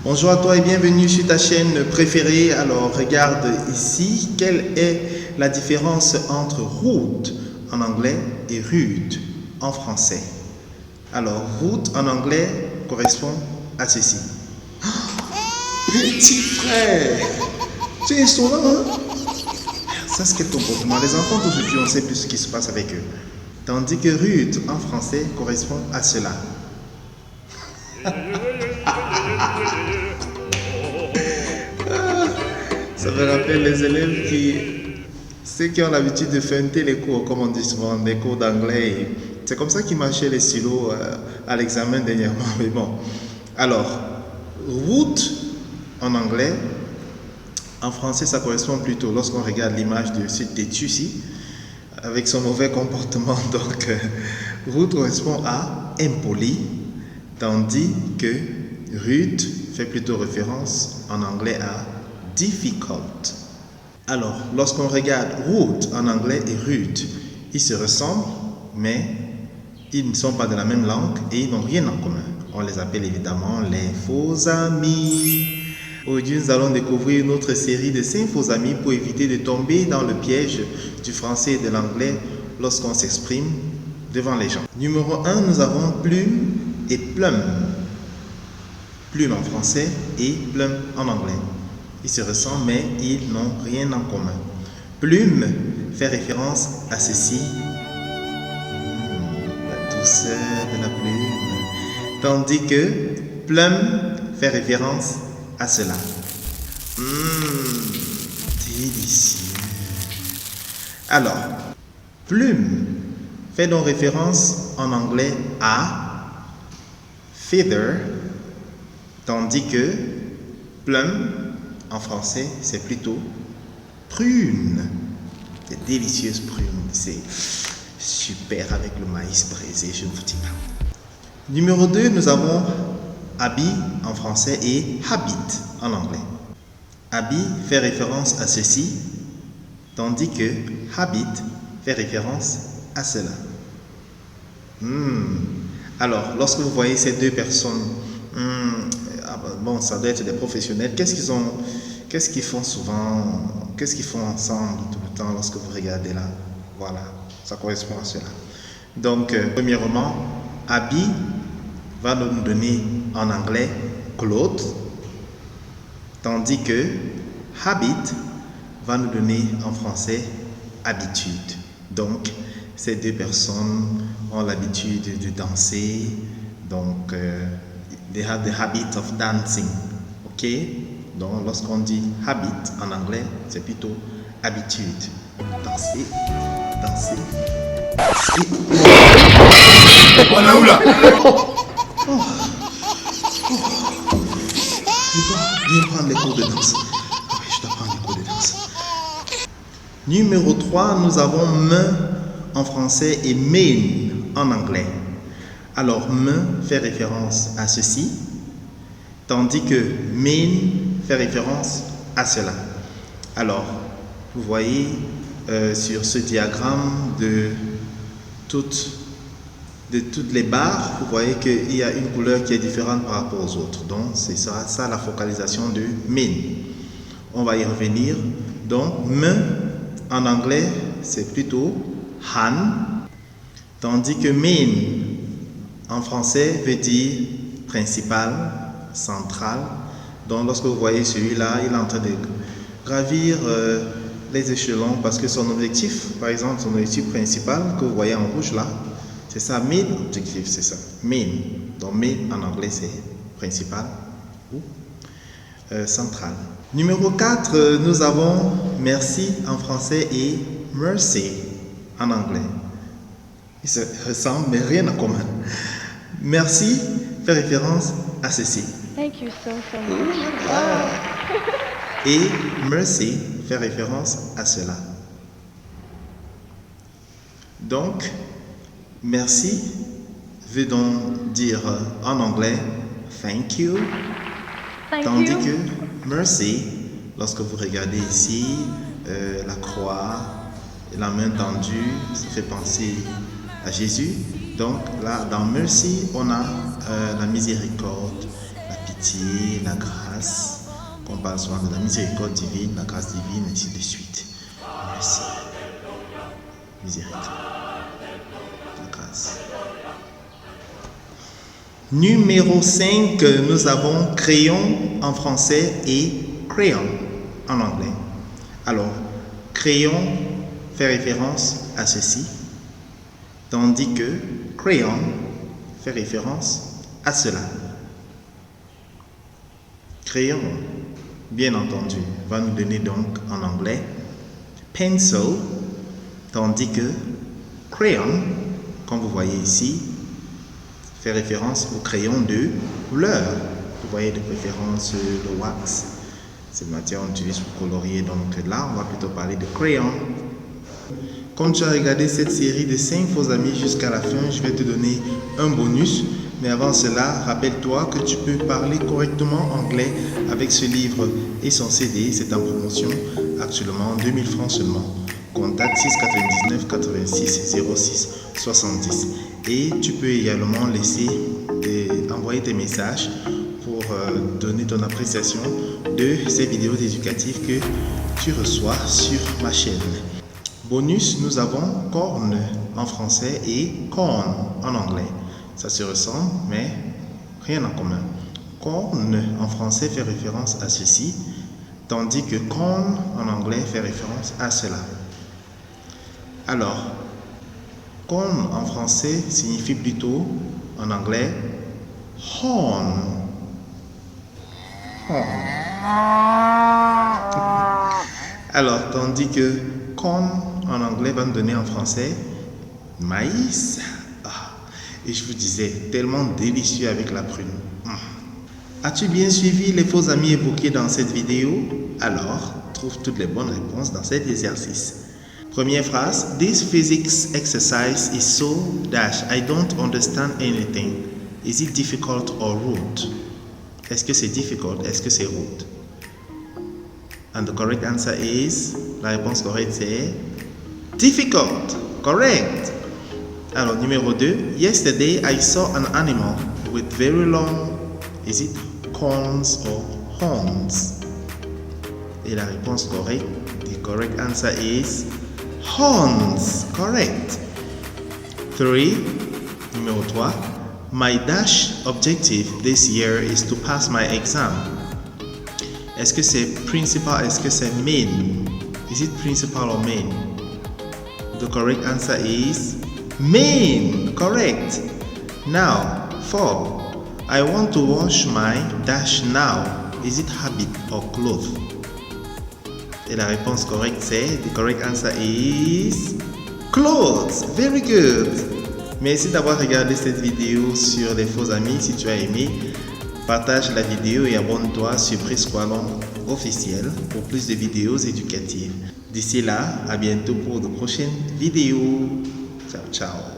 Bonjour à toi et bienvenue sur ta chaîne préférée. Alors regarde ici, quelle est la différence entre route en anglais et rude en français? Alors route en anglais correspond à ceci. Petit frère, tu es insolent, hein? Ça c'est quel comportement? Les enfants d'aujourd'hui, on ne sait plus ce qui se passe avec eux. Tandis que rude en français correspond à cela. Ça me rappelle les élèves ceux qui ont l'habitude de feinter les cours, comme on dit souvent, des cours d'anglais. C'est comme ça qu'ils marchaient les stylos à l'examen dernièrement. Mais bon. Alors, route en anglais, en français, ça correspond plutôt, lorsqu'on regarde l'image de ce têtu ici, avec son mauvais comportement. Donc, route correspond à impoli, tandis que rude fait plutôt référence en anglais à difficult. Alors, lorsqu'on regarde route en anglais et rude, ils se ressemblent, mais ils ne sont pas de la même langue et ils n'ont rien en commun. On les appelle évidemment les faux amis. Aujourd'hui, nous allons découvrir une autre série de 5 faux amis pour éviter de tomber dans le piège du français et de l'anglais lorsqu'on s'exprime devant les gens. Numéro 1, nous avons plume et plume. Plume en français et plume en anglais. Ils se ressemblent, mais ils n'ont rien en commun. Plume fait référence à ceci. La douceur de la plume. Tandis que plume fait référence à cela. Délicieux. Alors, plume fait donc référence en anglais à feather, tandis que plume en français, c'est plutôt prune. Des délicieuses prunes. C'est super avec le maïs braisé, je ne vous dis pas. Numéro 2, nous avons habit en français et habit en anglais. Habit fait référence à ceci, tandis que habit fait référence à cela. Alors, lorsque vous voyez ces deux personnes, bon, ça doit être des professionnels. Qu'est-ce qu'ils font souvent? Qu'est-ce qu'ils font ensemble tout le temps lorsque vous regardez là? Voilà, ça correspond à cela. Donc, premièrement, habit va nous donner en anglais clothes, tandis que habit va nous donner en français habitude. Donc, ces deux personnes ont l'habitude de danser. Donc, they have the habit of dancing. Ok? Donc, lorsqu'on dit habit en anglais, c'est plutôt habitude. Danser, danser, danser. On est où là? Je dois bien prendre les cours de danse. Oui, je dois prendre les cours de danse. Numéro 3, nous avons main en français et main en anglais. Alors, main fait référence à ceci, tandis que main fait référence à cela. Alors, vous voyez sur ce diagramme de toutes les barres, vous voyez qu'il y a une couleur qui est différente par rapport aux autres. Donc, c'est ça la focalisation de main. On va y revenir. Donc, main en anglais, c'est plutôt hand, tandis que main en français veut dire principal, central. Donc, lorsque vous voyez celui-là, il est en train de gravir les échelons parce que son objectif, par exemple, son objectif principal que vous voyez en rouge là, c'est ça, main objectif, c'est ça, main. Donc, main en anglais, c'est principal ou central. Numéro 4, nous avons merci en français et mercy en anglais. Ils se ressemblent, mais rien en commun. Merci fait référence à ceci. Thank you so much. Et mercy fait référence à cela. Donc, merci veut donc dire en anglais thank you, tandis que mercy, lorsque vous regardez ici, la croix, la main tendue, ça fait penser à Jésus. Donc là, dans mercy, on a la miséricorde, la pitié, la grâce, qu'on parle souvent de la miséricorde divine, la grâce divine, ainsi de suite. Merci. Miséricorde. La grâce. Numéro 5, nous avons crayon en français et crayon en anglais. Alors, crayon fait référence à ceci, tandis que crayon fait référence à cela. Crayon, bien entendu, va nous donner donc en anglais pencil, tandis que crayon, comme vous voyez ici, fait référence au crayon de couleur. Vous voyez de préférence le wax, c'est une matière qu'on utilise pour colorier. Donc là, on va plutôt parler de crayon. Comme tu as regardé cette série de 5 faux amis jusqu'à la fin, je vais te donner un bonus. Mais avant cela, rappelle-toi que tu peux parler correctement anglais avec ce livre et son CD. C'est en promotion actuellement, 2000 francs seulement. Contacte 699 86 06 70. Et tu peux également envoyer tes messages pour donner ton appréciation de ces vidéos éducatives que tu reçois sur ma chaîne. Bonus, nous avons corn en français et corn en anglais. Ça se ressemble, mais rien en commun. Corn en français fait référence à ceci, tandis que corn en anglais fait référence à cela. Alors, corn en français signifie plutôt, en anglais, horn. Alors, tandis que corn en anglais va nous donner en français maïs. Et je vous disais, tellement délicieux avec la prune. As-tu bien suivi les faux amis évoqués dans cette vidéo? Alors, trouve toutes les bonnes réponses dans cet exercice. Première phrase, this physics exercise is so dash, I don't understand anything. Is it difficult or rude? Est-ce que c'est difficult? Est-ce que c'est rude? And the correct answer is, la réponse correcte c'est difficult. Correct. Alors, numéro 2. Yesterday, I saw an animal with very long, is it corns or horns? Et la réponse correcte, the correct answer is horns. Correct. 3. Numéro 3. My dash objective this year is to pass my exam. Est-ce que c'est principal? Est-ce que c'est main? Is it principal or main? The correct answer is main. Correct. Now, 4. I want to wash my dash now. Is it habit or clothes? Et la réponse correcte c'est, the correct answer is clothes. Very good. Merci d'avoir regardé cette vidéo sur les faux amis. Si tu as aimé, partage la vidéo et abonne-toi sur Presqu'Wallon officiel pour plus de vidéos éducatives. D'ici là, à bientôt pour de prochaines vidéos. Ciao, ciao.